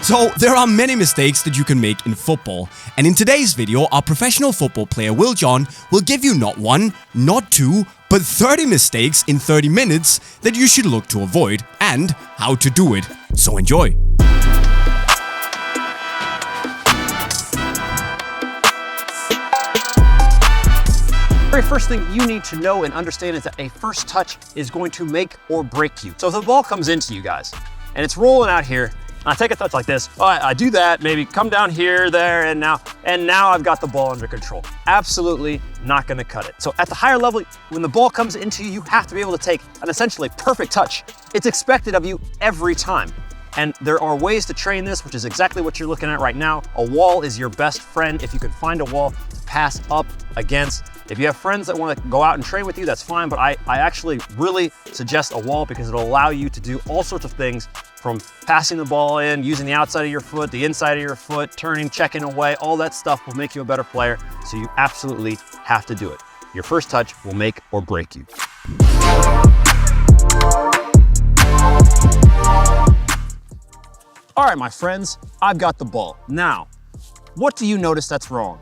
So, there are many mistakes that you can make in football, and in today's video, our professional football player Will John will give you not one, not two, but 30 mistakes in 30 minutes that you should look to avoid, and how to do it. So enjoy! The very first thing you need to know and understand is that a first touch is going to make or break you. So if the ball comes into you guys, and it's rolling out here, I take a touch like this, I do that, maybe come down here, there, and now I've got the ball under control. Absolutely not gonna cut it. So at the higher level, when the ball comes into you, you have to be able to take an essentially perfect touch. It's expected of you every time. And there are ways to train this, which is exactly what you're looking at right now. A wall is your best friend if you can find a wall to pass up against. If you have friends that want to go out and train with you, that's fine, but I actually really suggest a wall because it'll allow you to do all sorts of things, from passing the ball in, using the outside of your foot, the inside of your foot, turning, checking away, all that stuff will make you a better player, so you absolutely have to do it. Your first touch will make or break you. All right, my friends, I've got the ball. Now, what do you notice that's wrong?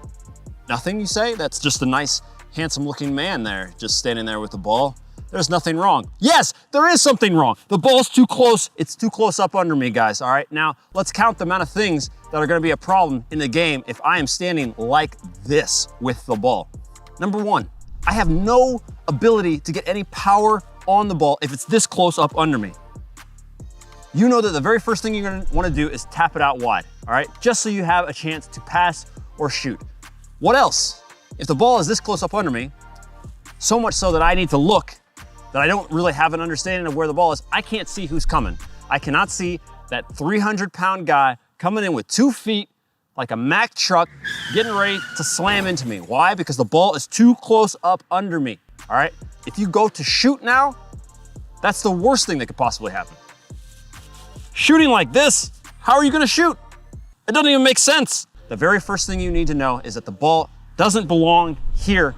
Nothing, you say? That's just a nice, handsome looking man there, just standing there with the ball. There's nothing wrong. Yes, there is something wrong. The ball's too close. It's too close up under me, guys, all right? Now, let's count the amount of things that are gonna be a problem in the game if I am standing like this with the ball. Number one, I have no ability to get any power on the ball if it's this close up under me. You know that the very first thing you're gonna wanna do is tap it out wide, all right? Just so you have a chance to pass or shoot. What else? If the ball is this close up under me, so much so that I need to look, that I don't really have an understanding of where the ball is, I can't see who's coming. I cannot see that 300-pound guy coming in with 2 feet like a Mack truck getting ready to slam into me. Why? Because the ball is too close up under me, all right? If you go to shoot now, that's the worst thing that could possibly happen. Shooting like this, how are you gonna shoot? It doesn't even make sense. The very first thing you need to know is that the ball doesn't belong here,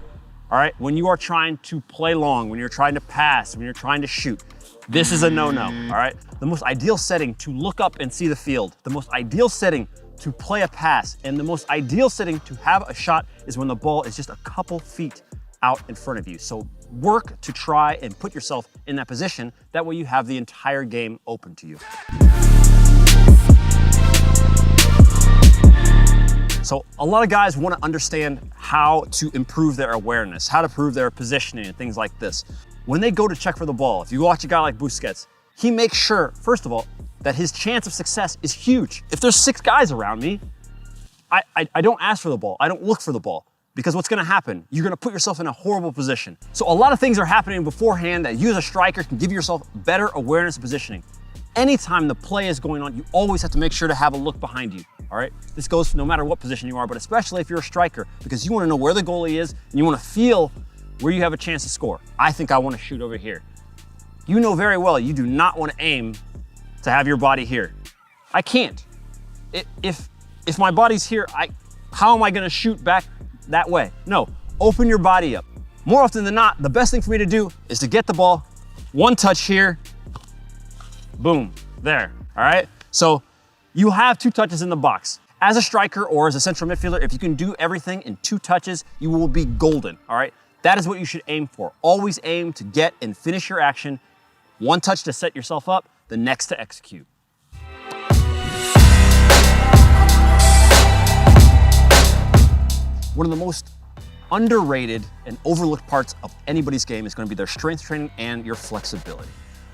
all right? When you are trying to play long, when you're trying to pass, when you're trying to shoot, this is a no-no, all right? The most ideal setting to look up and see the field, the most ideal setting to play a pass, and the most ideal setting to have a shot is when the ball is just a couple feet out in front of you. So work to try and put yourself in that position. That way you have the entire game open to you. So a lot of guys want to understand how to improve their awareness, how to improve their positioning and things like this. When they go to check for the ball, if you watch a guy like Busquets, he makes sure, first of all, that his chance of success is huge. If there's 6 guys around me, I don't ask for the ball. I don't look for the ball, because what's gonna happen? You're gonna put yourself in a horrible position. So a lot of things are happening beforehand that you as a striker can give yourself better awareness of positioning. Anytime the play is going on, you always have to make sure to have a look behind you, all right? This goes for no matter what position you are, but especially if you're a striker, because you wanna know where the goalie is and you wanna feel where you have a chance to score. I think I wanna shoot over here. You know very well you do not wanna aim to have your body here. I can't. If my body's here, how am I gonna shoot back that way? No, open your body up. More often than not, the best thing for me to do is to get the ball, one touch here, boom, there, all right? So you have 2 touches in the box. As a striker or as a central midfielder, if you can do everything in 2 touches, you will be golden, all right? That is what you should aim for. Always aim to get and finish your action. 1 touch to set yourself up, the next to execute. One of the most underrated and overlooked parts of anybody's game is going to be their strength training and your flexibility.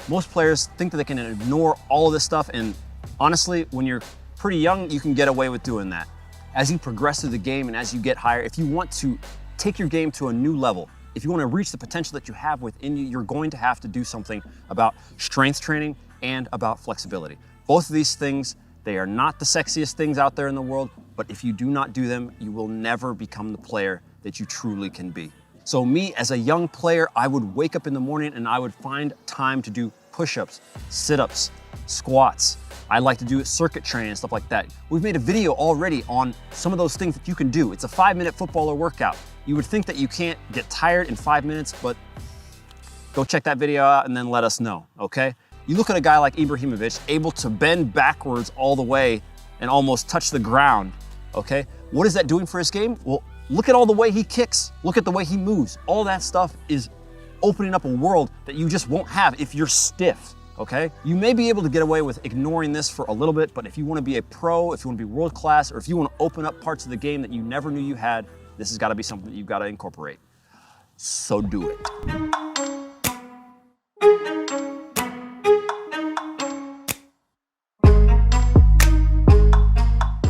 Most players think that they can ignore all of this stuff, and honestly, when you're pretty young, you can get away with doing that. As you progress through the game and as you get higher, if you want to take your game to a new level, if you want to reach the potential that you have within you, you're going to have to do something about strength training and about flexibility. Both of these things, they are not the sexiest things out there in the world, but if you do not do them, you will never become the player that you truly can be. So me, as a young player, I would wake up in the morning and I would find time to do push-ups, sit-ups, squats. I like to do circuit training and stuff like that. We've made a video already on some of those things that you can do. It's a 5-minute footballer workout. You would think that you can't get tired in 5 minutes, but go check that video out and then let us know, okay? You look at a guy like Ibrahimovic, able to bend backwards all the way and almost touch the ground, okay? What is that doing for his game? Well, look at all the way he kicks. Look at the way he moves. All that stuff is opening up a world that you just won't have if you're stiff, okay? You may be able to get away with ignoring this for a little bit, but if you want to be a pro, if you want to be world class, or if you want to open up parts of the game that you never knew you had, this has got to be something that you've got to incorporate. So do it.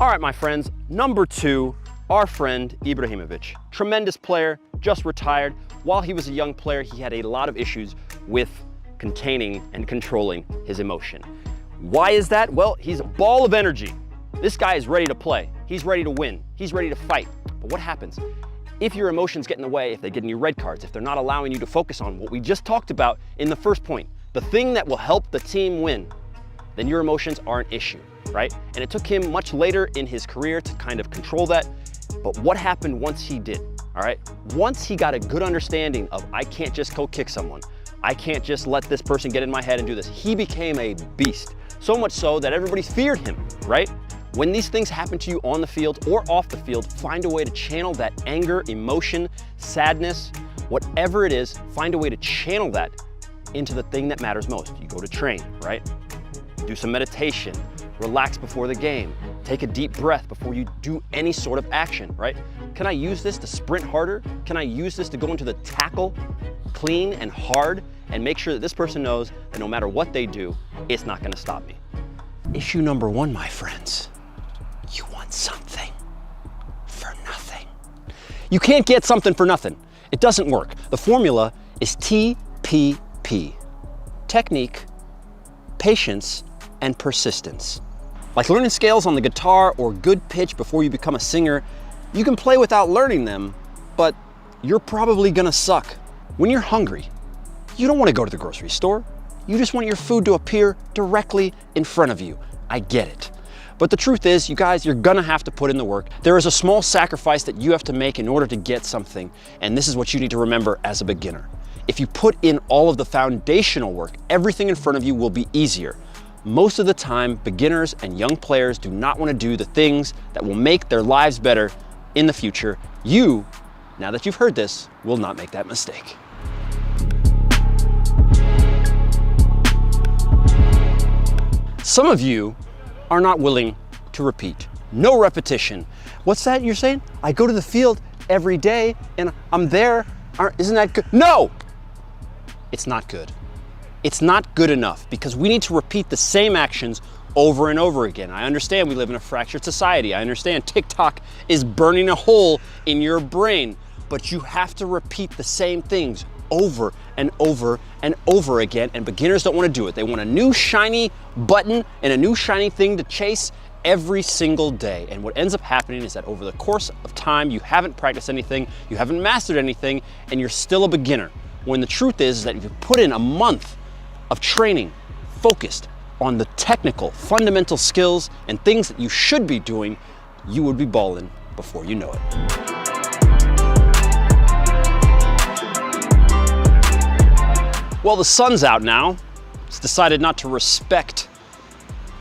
All right, my friends, number 2, our friend Ibrahimovic. Tremendous player, just retired. While he was a young player, he had a lot of issues with containing and controlling his emotion. Why is that? Well, he's a ball of energy. This guy is ready to play. He's ready to win. He's ready to fight. But what happens? If your emotions get in the way, if they get in your red cards, if they're not allowing you to focus on what we just talked about in the first point, the thing that will help the team win, then your emotions are an issue, right? And it took him much later in his career to kind of control that. But what happened once he did, all right? Once he got a good understanding of, I can't just go kick someone. I can't just let this person get in my head and do this. He became a beast, so much so that everybody feared him, right? When these things happen to you on the field or off the field, find a way to channel that anger, emotion, sadness, whatever it is, find a way to channel that into the thing that matters most. You go to train, right? Do some meditation, relax before the game, take a deep breath before you do any sort of action, right? Can I use this to sprint harder? Can I use this to go into the tackle clean and hard and make sure that this person knows that no matter what they do, it's not gonna stop me? Issue number 1, my friends, you want something for nothing. You can't get something for nothing. It doesn't work. The formula is TPP. Technique, patience, and persistence. Like learning scales on the guitar or good pitch before you become a singer, you can play without learning them, but you're probably gonna suck. When you're hungry, you don't want to go to the grocery store. You just want your food to appear directly in front of you. I get it. But the truth is, you guys, you're gonna have to put in the work. There is a small sacrifice that you have to make in order to get something, and this is what you need to remember as a beginner. If you put in all of the foundational work, everything in front of you will be easier. Most of the time, beginners and young players do not want to do the things that will make their lives better in the future. You, now that you've heard this, will not make that mistake. Some of you are not willing to repeat. No repetition. What's that you're saying? I go to the field every day and I'm there. Isn't that good? No! It's not good. It's not good enough because we need to repeat the same actions over and over again. I understand we live in a fractured society. I understand TikTok is burning a hole in your brain, but you have to repeat the same things over and over and over again, and beginners don't want to do it. They want a new shiny button and a new shiny thing to chase every single day. And what ends up happening is that over the course of time, you haven't practiced anything, you haven't mastered anything, and you're still a beginner. When the truth is that if you put in a month of training focused on the technical, fundamental skills and things that you should be doing, you would be balling before you know it. Well, the sun's out now. It's decided not to respect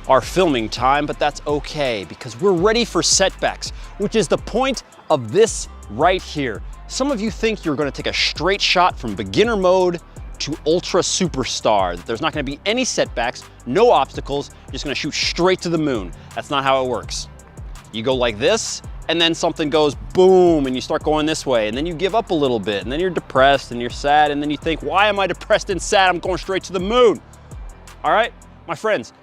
our filming time, but that's okay because we're ready for setbacks, which is the point of this right here. Some of you think you're gonna take a straight shot from beginner mode to ultra superstar, that there's not gonna be any setbacks, no obstacles, you're just gonna shoot straight to the moon. That's not how it works. You go like this, and then something goes boom, and you start going this way, and then you give up a little bit, and then you're depressed, and you're sad, and then you think, why am I depressed and sad? I'm going straight to the moon. All right, my friends,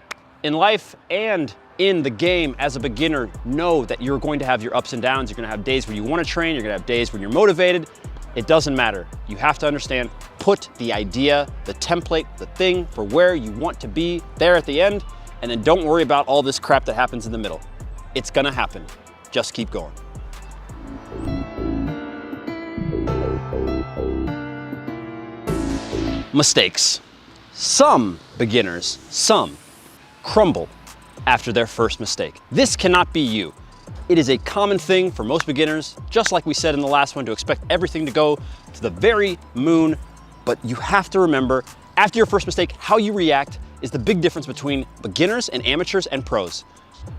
in life and in the game as a beginner, know that you're going to have your ups and downs. You're gonna have days where you wanna train, you're gonna have days when you're motivated. It doesn't matter. You have to understand, put the idea, the template, the thing for where you want to be there at the end, and then don't worry about all this crap that happens in the middle. It's gonna happen. Just keep going. Mistakes. Some beginners, some crumble after their first mistake. This cannot be you. It is a common thing for most beginners, just like we said in the last one, to expect everything to go to the very moon. But you have to remember, after your first mistake, how you react is the big difference between beginners and amateurs and pros.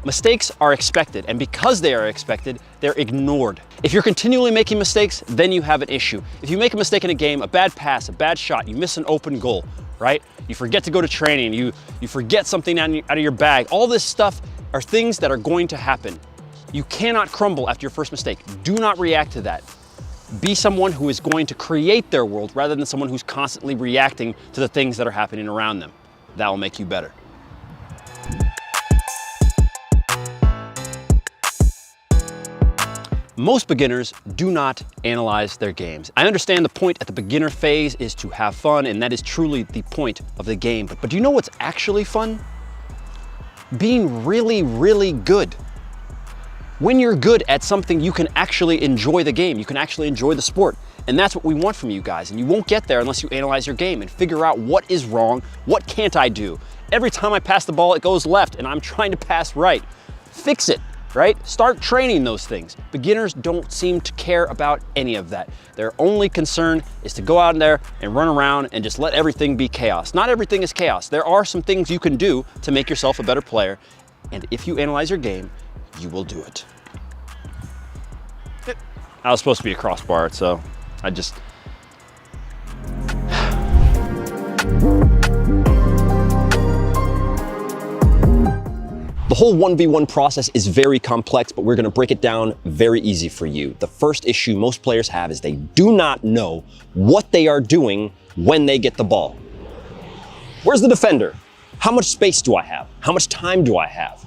Mistakes are expected, and because they are expected, they're ignored. If you're continually making mistakes, then you have an issue. If you make a mistake in a game, a bad pass, a bad shot, you miss an open goal, right? You forget to go to training, you forget something out of your bag. All this stuff are things that are going to happen. You cannot crumble after your first mistake. Do not react to that. Be someone who is going to create their world rather than someone who's constantly reacting to the things that are happening around them. That will make you better. Most beginners do not analyze their games. I understand the point at the beginner phase is to have fun, and that is truly the point of the game. But do you know what's actually fun? Being really, really good. When you're good at something, you can actually enjoy the game. You can actually enjoy the sport. And that's what we want from you guys. And you won't get there unless you analyze your game and figure out what is wrong, what can't I do? Every time I pass the ball, it goes left, and I'm trying to pass right. Fix it. Right? Start training those things. Beginners don't seem to care about any of that. Their only concern is to go out there and run around and just let everything be chaos. Not everything is chaos. There are some things you can do to make yourself a better player, and if you analyze your game, you will do it. I was supposed to be a crossbar, so I just... The whole 1v1 process is very complex, but we're gonna break it down very easy for you. The first issue most players have is they do not know what they are doing when they get the ball. Where's the defender? How much space do I have? How much time do I have?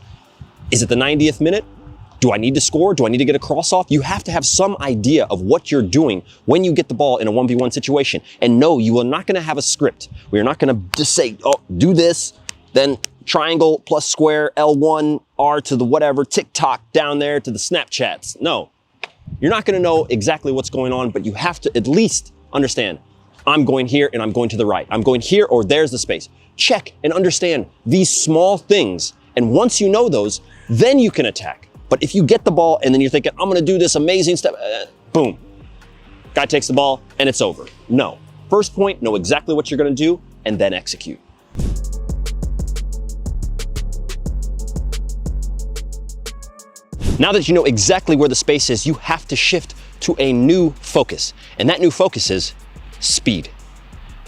Is it the 90th minute? Do I need to score? Do I need to get a cross off? You have to have some idea of what you're doing when you get the ball in a 1v1 situation. And no, you are not gonna have a script. We're not gonna just say, oh, do this, then triangle plus square, L1, R to the whatever, TikTok down there to the Snapchats. No, you're not gonna know exactly what's going on, but you have to at least understand, I'm going here and I'm going to the right. I'm going here or there's the space. Check and understand these small things. And once you know those, then you can attack. But if you get the ball and then you're thinking, I'm gonna do this amazing step, boom. Guy takes the ball and it's over. No, first point, know exactly what you're gonna do and then execute. Now that you know exactly where the space is, you have to shift to a new focus. And that new focus is speed.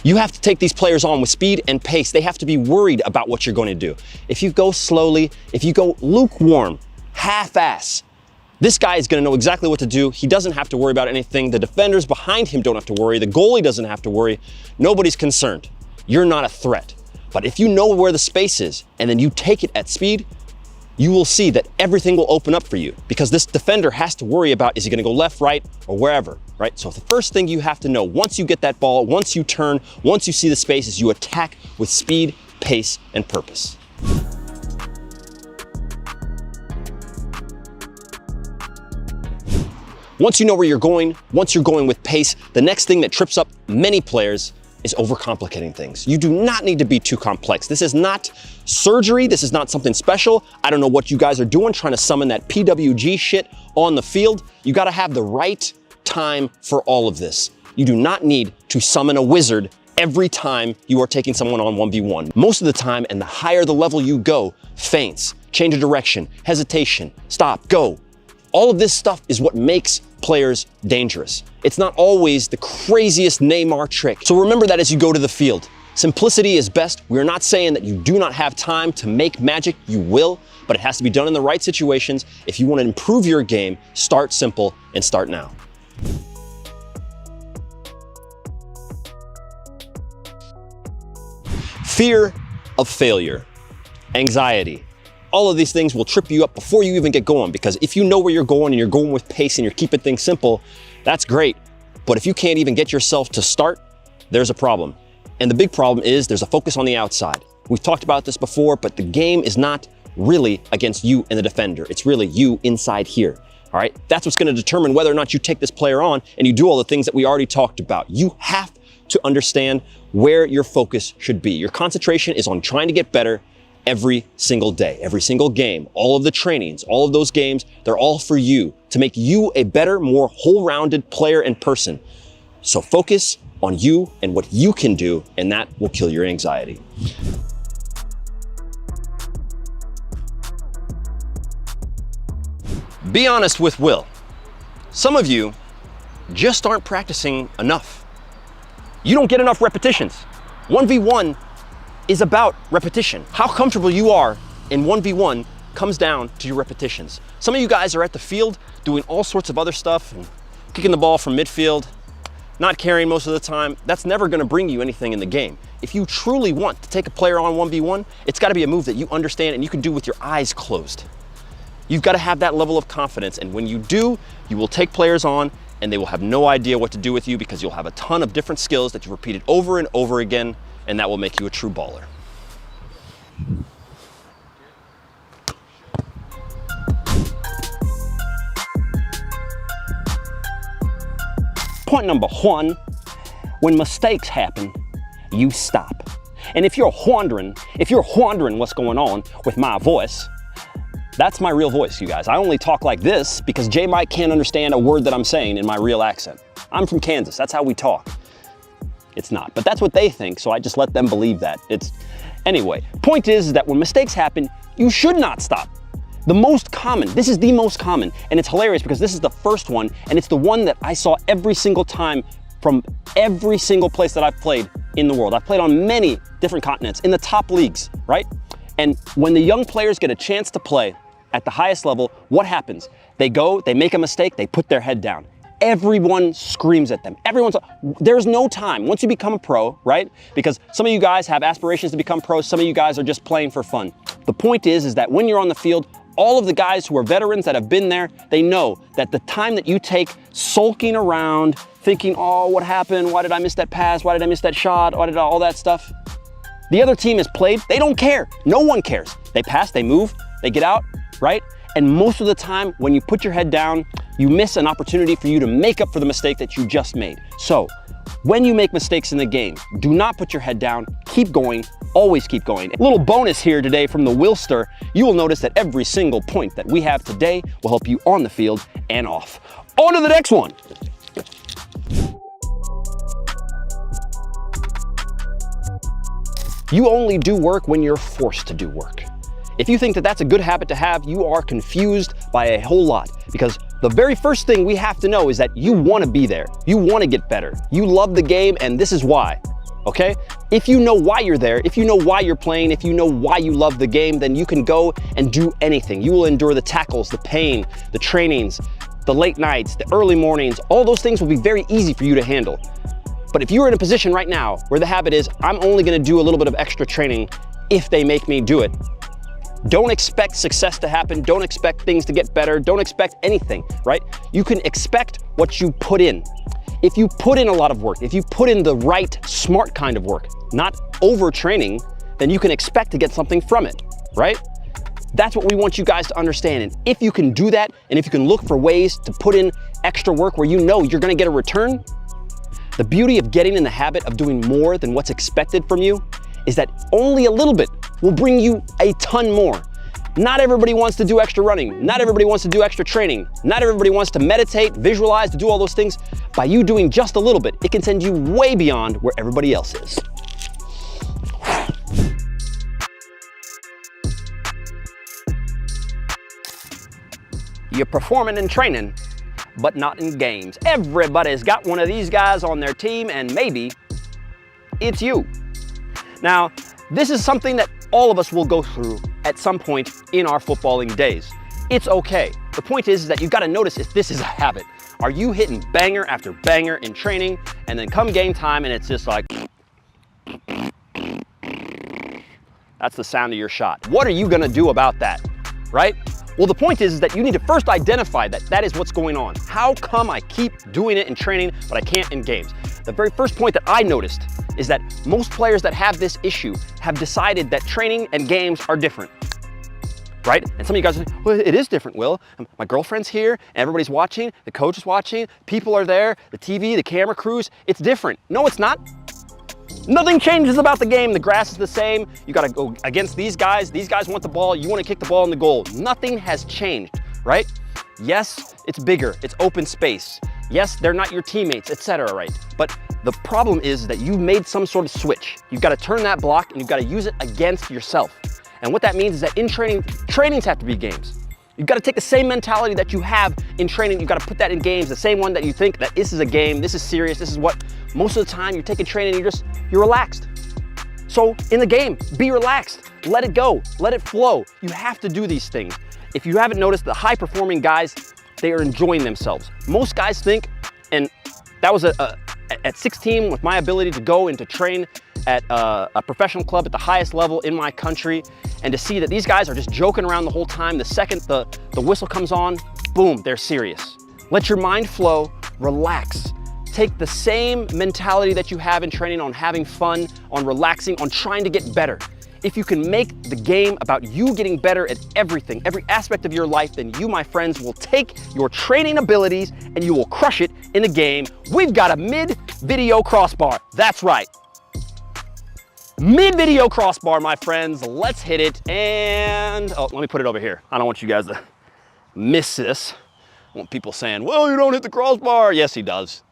You have to take these players on with speed and pace. They have to be worried about what you're going to do. If you go slowly, if you go lukewarm, half-ass, this guy is going to know exactly what to do. He doesn't have to worry about anything. The defenders behind him don't have to worry. The goalie doesn't have to worry. Nobody's concerned. You're not a threat. But if you know where the space is and then you take it at speed, you will see that everything will open up for you because this defender has to worry about, is he gonna go left, right, or wherever, right? So the first thing you have to know, once you get that ball, once you turn, once you see the space, is you attack with speed, pace, and purpose. Once you know where you're going, once you're going with pace, the next thing that trips up many players is overcomplicating things. You do not need to be too complex. This is not surgery. This is not something special. I don't know what you guys are doing, trying to summon that PWG shit on the field. You gotta have the right time for all of this. You do not need to summon a wizard every time you are taking someone on 1v1. Most of the time, and the higher the level you go, feints, change of direction, hesitation, stop, go. All of this stuff is what makes players dangerous. It's not always the craziest Neymar trick. So remember that as you go to the field. Simplicity is best. We're not saying that you do not have time to make magic. You will, but it has to be done in the right situations. If you want to improve your game, start simple and start now. Fear of failure, anxiety. All of these things will trip you up before you even get going, because if you know where you're going and you're going with pace and you're keeping things simple, that's great. But if you can't even get yourself to start, there's a problem. And the big problem is there's a focus on the outside. We've talked about this before, but the game is not really against you and the defender. It's really you inside here, all right? That's what's gonna determine whether or not you take this player on and you do all the things that we already talked about. You have to understand where your focus should be. Your concentration is on trying to get better every single day, every single game, all of the trainings, all of those games, they're all for you to make you a better, more whole-rounded player and person. So focus on you and what you can do, and that will kill your anxiety. Be honest with Will. Some of you just aren't practicing enough. You don't get enough repetitions. 1v1 is about repetition. How comfortable you are in 1v1 comes down to your repetitions. Some of you guys are at the field doing all sorts of other stuff and kicking the ball from midfield, not carrying most of the time. That's never gonna bring you anything in the game. If you truly want to take a player on 1v1, it's gotta be a move that you understand and you can do with your eyes closed. You've gotta have that level of confidence, and when you do, you will take players on and they will have no idea what to do with you because you'll have a ton of different skills that you've repeated over and over again, and that will make you a true baller. Point number one, when mistakes happen, you stop. And if you're wondering what's going on with my voice, that's my real voice, you guys. I only talk like this because J-Mike can't understand a word that I'm saying in my real accent. I'm from Kansas, that's how we talk. It's not, but that's what they think, so I just let them believe that. Anyway, point is that when mistakes happen, you should not stop. The most common, this is the most common, and it's hilarious because this is the first one, and it's the one that I saw every single time from every single place that I've played in the world. I've played on many different continents, in the top leagues, right? And when the young players get a chance to play at the highest level, what happens? They go, they make a mistake, they put their head down. Everyone screams at them. There's no time. Once you become a pro, right? Because some of you guys have aspirations to become pros, some of you guys are just playing for fun. The point is that when you're on the field, all of the guys who are veterans that have been there, they know that the time that you take sulking around, thinking, oh, what happened? Why did I miss that pass? Why did I miss that shot? Why did all that stuff? The other team has played, they don't care. No one cares. They pass, they move, they get out, right? And most of the time, when you put your head down, you miss an opportunity for you to make up for the mistake that you just made. So, when you make mistakes in the game, do not put your head down, keep going, always keep going. A little bonus here today from the Willster, you will notice that every single point that we have today will help you on the field and off. On to the next one. You only do work when you're forced to do work. If you think that that's a good habit to have, you are confused by a whole lot, because the very first thing we have to know is that you want to be there. You want to get better. You love the game, and this is why, okay? If you know why you're there, if you know why you're playing, if you know why you love the game, then you can go and do anything. You will endure the tackles, the pain, the trainings, the late nights, the early mornings. All those things will be very easy for you to handle. But if you're in a position right now where the habit is, I'm only going to do a little bit of extra training if they make me do it, don't expect success to happen. Don't expect things to get better. Don't expect anything, right? You can expect what you put in. If you put in a lot of work, if you put in the right, smart kind of work, not overtraining, then you can expect to get something from it, right? That's what we want you guys to understand. And if you can do that, and if you can look for ways to put in extra work where you know you're gonna get a return, the beauty of getting in the habit of doing more than what's expected from you is that only a little bit will bring you a ton more. Not everybody wants to do extra running. Not everybody wants to do extra training. Not everybody wants to meditate, visualize, to do all those things. By you doing just a little bit, it can send you way beyond where everybody else is. You're performing in training, but not in games. Everybody's got one of these guys on their team, and maybe it's you. Now, this is something that all of us will go through at some point in our footballing days. It's okay. The point is that you've got to notice if this is a habit. Are you hitting banger after banger in training, and then come game time and it's just like, that's the sound of your shot. What are you gonna do about that, right? Well, the point is that you need to first identify that that is what's going on. How come I keep doing it in training, but I can't in games? The very first point that I noticed is that most players that have this issue have decided that training and games are different, right? And some of you guys are like, well, it is different, Will. My girlfriend's here, everybody's watching, the coach is watching, people are there, the TV, the camera crews, it's different. No, it's not. Nothing changes about the game. The grass is the same. You got to go against these guys. These guys want the ball. You want to kick the ball in the goal. Nothing has changed, right? Yes, it's bigger. It's open space. Yes, they're not your teammates, etc., right? But the problem is that you made some sort of switch. You've got to turn that block and you've got to use it against yourself. And what that means is that in training, trainings have to be games. You've got to take the same mentality that you have in training. You've got to put that in games, the same one that you think that this is a game, this is serious, this is what most of the time you're taking training, you're relaxed. So in the game, be relaxed, let it go, let it flow. You have to do these things. If you haven't noticed, the high performing guys, they are enjoying themselves. Most guys think, and that was at 16 with my ability to go and to train at a professional club at the highest level in my country, and to see that these guys are just joking around the whole time. The second the whistle comes on, boom, they're serious. Let your mind flow, relax. Take the same mentality that you have in training on having fun, on relaxing, on trying to get better. If you can make the game about you getting better at everything, every aspect of your life, then you, my friends, will take your training abilities and you will crush it in the game. We've got a mid-video crossbar. That's right. Mid-video crossbar, my friends. Let's hit it. And, oh, let me put it over here. I don't want you guys to miss this. I want people saying, well, you don't hit the crossbar. Yes, he does.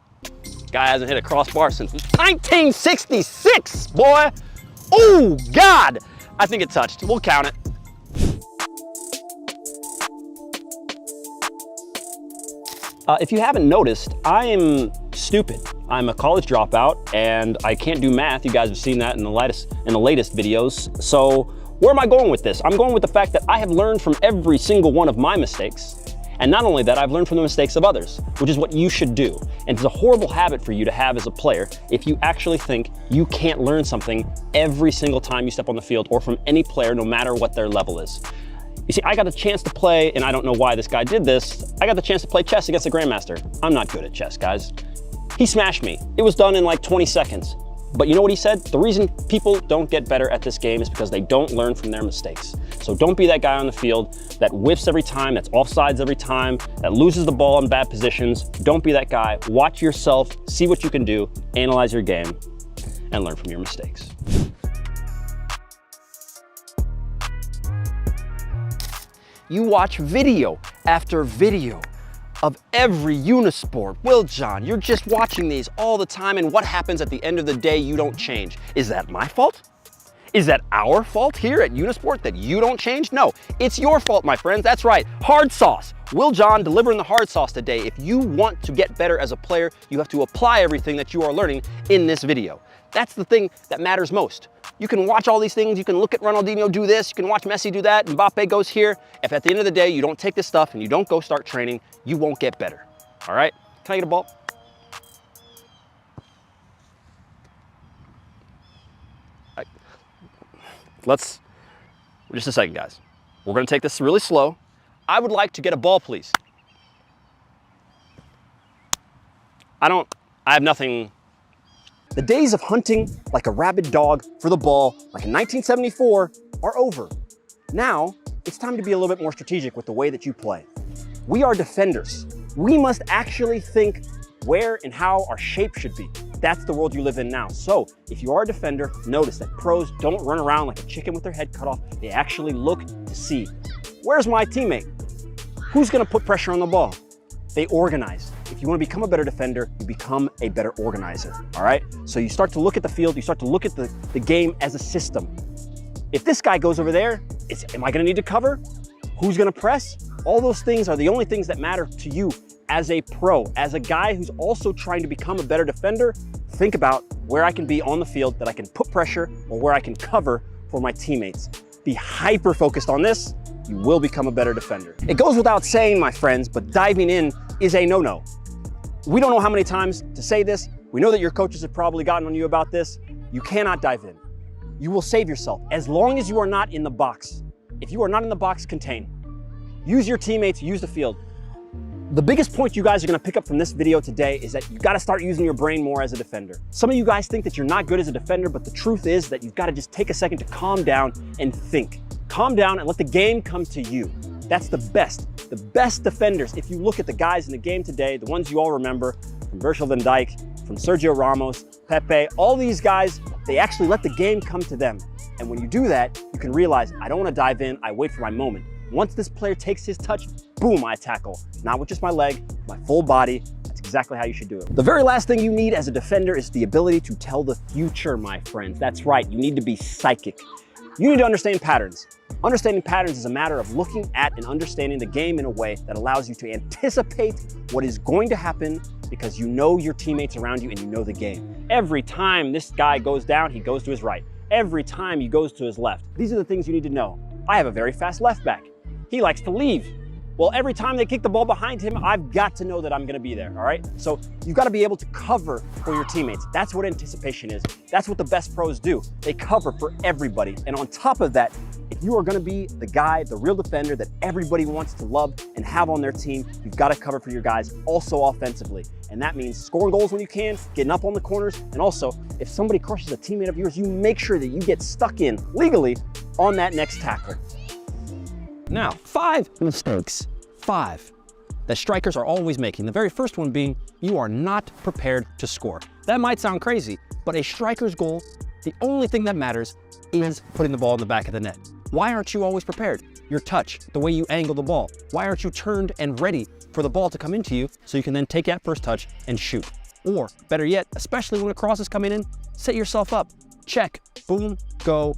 Guy hasn't hit a crossbar since 1966, boy. Oh, God. I think it touched. We'll count it. If you haven't noticed, I am stupid. I'm a college dropout and I can't do math. You guys have seen that in the latest videos. So where am I going with this? I'm going with the fact that I have learned from every single one of my mistakes. And not only that, I've learned from the mistakes of others, which is what you should do. And it's a horrible habit for you to have as a player if you actually think you can't learn something every single time you step on the field, or from any player, no matter what their level is. You see, I got a chance to play, and I don't know why this guy did this, I got the chance to play chess against a grandmaster. I'm not good at chess, guys. He smashed me. It was done in like 20 seconds. But you know what he said? The reason people don't get better at this game is because they don't learn from their mistakes. So don't be that guy on the field that whiffs every time, that's offsides every time, that loses the ball in bad positions. Don't be that guy. Watch yourself, see what you can do, analyze your game, and learn from your mistakes. You watch video after video of every Unisport. Will John, you're just watching these all the time, and what happens at the end of the day? You don't change. Is that my fault? Is that our fault here at Unisport that you don't change? No, it's your fault, my friends. That's right, hard sauce. Will John delivering the hard sauce today. If you want to get better as a player, you have to apply everything that you are learning in this video. That's the thing that matters most. You can watch all these things, you can look at Ronaldinho do this, you can watch Messi do that, Mbappe goes here. If at the end of the day you don't take this stuff and you don't go start training, you won't get better. All right? Can I get a ball? Just a second, guys. We're gonna take this really slow. I would like to get a ball, please. I have nothing. The days of hunting like a rabid dog for the ball, like in 1974, are over. Now, it's time to be a little bit more strategic with the way that you play. We are defenders. We must actually think where and how our shape should be. That's the world you live in now. So if you are a defender, notice that pros don't run around like a chicken with their head cut off. They actually look to see, where's my teammate? Who's gonna put pressure on the ball? They organize. If you want to become a better defender, you become a better organizer, all right? So you start to look at the field, you start to look at the game as a system. If this guy goes over there, am I gonna need to cover? Who's gonna press? All those things are the only things that matter to you as a pro. As a guy who's also trying to become a better defender, think about where I can be on the field that I can put pressure, or where I can cover for my teammates. Be hyper-focused on this, you will become a better defender. It goes without saying, my friends, but diving in is a no-no. We don't know how many times to say this. We know that your coaches have probably gotten on you about this. You cannot dive in. You will save yourself as long as you are not in the box. If you are not in the box, contain. Use your teammates, use the field. The biggest point you guys are gonna pick up from this video today is that you gotta start using your brain more as a defender. Some of you guys think that you're not good as a defender, but the truth is that you've gotta just take a second to calm down and think. Calm down and let the game come to you. That's the best defenders. If you look at the guys in the game today, the ones you all remember, from Virgil van Dijk, from Sergio Ramos, Pepe, all these guys, they actually let the game come to them. And when you do that, you can realize, I don't wanna dive in, I wait for my moment. Once this player takes his touch, boom, I tackle. Not with just my leg, my full body. That's exactly how you should do it. The very last thing you need as a defender is the ability to tell the future, my friends. That's right, you need to be psychic. You need to understand patterns. Understanding patterns is a matter of looking at and understanding the game in a way that allows you to anticipate what is going to happen because you know your teammates around you and you know the game. Every time this guy goes down, he goes to his right. Every time he goes to his left. These are the things you need to know. I have a very fast left back. He likes to leave. Well, every time they kick the ball behind him, I've got to know that I'm gonna be there, all right? So you've got to be able to cover for your teammates. That's what anticipation is. That's what the best pros do. They cover for everybody. And on top of that, if you are gonna be the guy, the real defender that everybody wants to love and have on their team, you've got to cover for your guys also offensively. And that means scoring goals when you can, getting up on the corners, and also if somebody crushes a teammate of yours, you make sure that you get stuck in legally on that next tackle. Now, 5 mistakes, 5, that strikers are always making. The very first one being, you are not prepared to score. That might sound crazy, but a striker's goal, the only thing that matters is putting the ball in the back of the net. Why aren't you always prepared? Your touch, the way you angle the ball. Why aren't you turned and ready for the ball to come into you so you can then take that first touch and shoot? Or better yet, especially when a cross is coming in, set yourself up. Check, boom, go,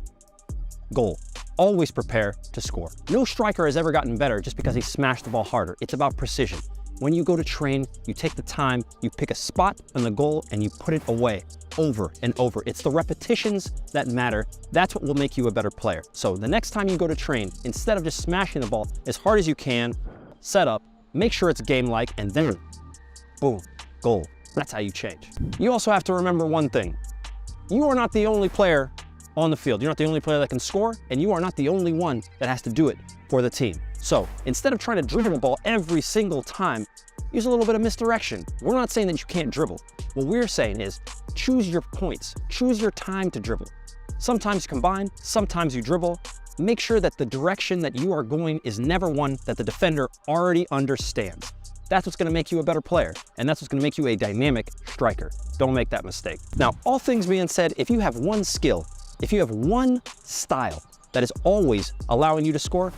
goal. Always prepare to score. No striker has ever gotten better just because he smashed the ball harder. It's about precision. When you go to train, you take the time, you pick a spot on the goal and you put it away over and over. It's the repetitions that matter. That's what will make you a better player. So the next time you go to train, instead of just smashing the ball as hard as you can, set up, make sure it's game-like, and then boom, goal. That's how you change. You also have to remember one thing. You are not the only player on the field. You're not the only player that can score, and you are not the only one that has to do it for the team. So instead of trying to dribble the ball every single time, use a little bit of misdirection. We're not saying that you can't dribble. What we're saying is choose your points, choose your time to dribble. Sometimes you combine, sometimes you dribble. Make sure that the direction that you are going is never one that the defender already understands. That's what's gonna make you a better player, and that's what's gonna make you a dynamic striker. Don't make that mistake. Now, all things being said, if you have one skill, if you have one style that is always allowing you to score,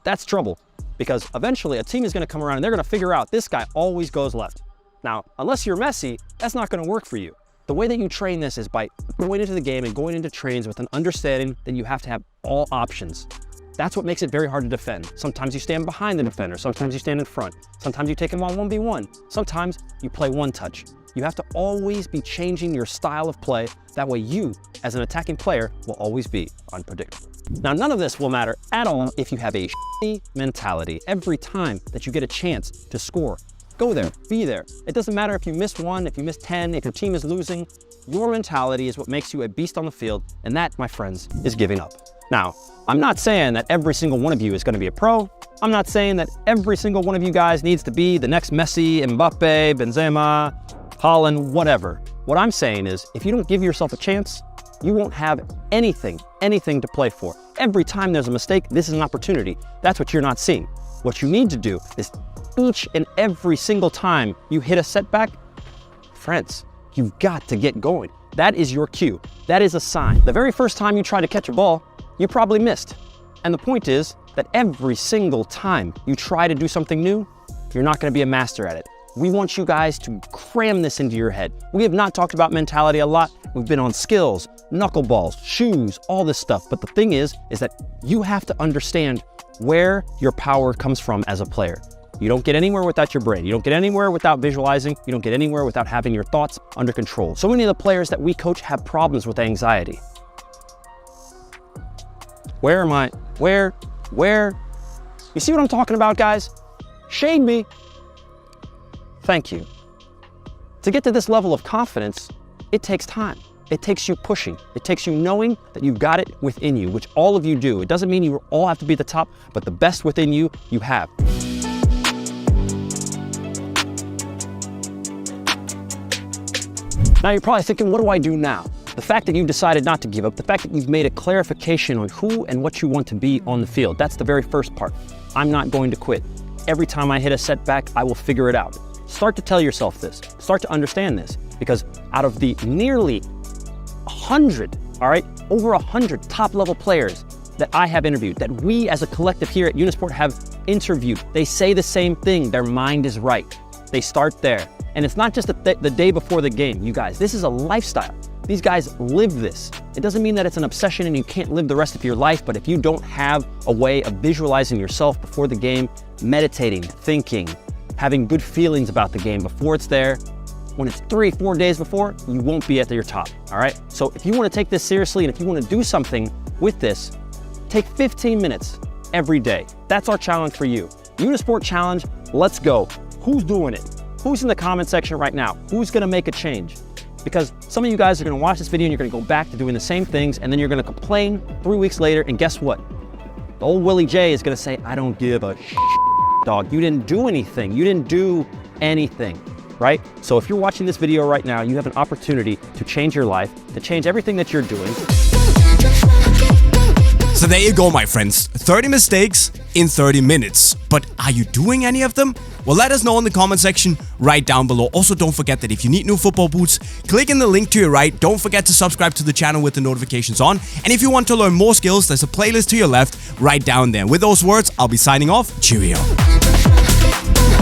that's trouble, because eventually a team is gonna come around and they're gonna figure out this guy always goes left. Now, unless you're Messi, that's not gonna work for you. The way that you train this is by going into the game and going into trains with an understanding that you have to have all options. That's what makes it very hard to defend. Sometimes you stand behind the defender, sometimes you stand in front, sometimes you take him on 1v1, sometimes you play one touch. You have to always be changing your style of play. That way you, as an attacking player, will always be unpredictable. Now, none of this will matter at all if you have a shitty mentality. Every time that you get a chance to score, go there, be there. It doesn't matter if you miss 1, if you miss 10, if your team is losing. Your mentality is what makes you a beast on the field, and that, my friends, is giving up. Now, I'm not saying that every single one of you is going to be a pro. I'm not saying that every single one of you guys needs to be the next Messi, Mbappe, Benzema, Haaland, whatever. What I'm saying is, if you don't give yourself a chance, you won't have anything to play for. Every time there's a mistake, this is an opportunity. That's what you're not seeing. What you need to do is each and every single time you hit a setback, friends, you've got to get going. That is your cue. That is a sign. The very first time you try to catch a ball, you probably missed. And the point is that every single time you try to do something new, you're not going to be a master at it. We want you guys to cram this into your head. We have not talked about mentality a lot. We've been on skills, knuckleballs, shoes, all this stuff. But the thing is that you have to understand where your power comes from as a player. You don't get anywhere without your brain. You don't get anywhere without visualizing. You don't get anywhere without having your thoughts under control. So many of the players that we coach have problems with anxiety. Where am I? Where? You see what I'm talking about, guys? Shade me. Thank you. To get to this level of confidence, it takes time. It takes you pushing. It takes you knowing that you've got it within you, which all of you do. It doesn't mean you all have to be at the top, but the best within you, you have. Now you're probably thinking, what do I do now? The fact that you've decided not to give up, the fact that you've made a clarification on who and what you want to be on the field, that's the very first part. I'm not going to quit. Every time I hit a setback, I will figure it out. Start to tell yourself this. Start to understand this, because out of the nearly 100, over 100 top-level players that I have interviewed, that we as a collective here at Unisport have interviewed, they say the same thing. Their mind is right. They start there. And it's not just the day before the game, you guys. This is a lifestyle. These guys live this. It doesn't mean that it's an obsession and you can't live the rest of your life, but if you don't have a way of visualizing yourself before the game, meditating, thinking, having good feelings about the game before it's there, when it's 3-4 days before, you won't be at your top, all right? So if you wanna take this seriously and if you wanna do something with this, take 15 minutes every day. That's our challenge for you. Unisport challenge, let's go. Who's doing it? Who's in the comment section right now? Who's gonna make a change? Because some of you guys are gonna watch this video and you're gonna go back to doing the same things and then you're gonna complain 3 weeks later, and guess what? The old Willie J is gonna say, I don't give a dog. You didn't do anything. You didn't do anything, right? So if you're watching this video right now, you have an opportunity to change your life, to change everything that you're doing. So there you go, my friends. 30 mistakes in 30 minutes. But are you doing any of them? Well, let us know in the comment section right down below. Also, don't forget that if you need new football boots, click in the link to your right. Don't forget to subscribe to the channel with the notifications on. And if you want to learn more skills, there's a playlist to your left right down there. With those words, I'll be signing off. Cheerio.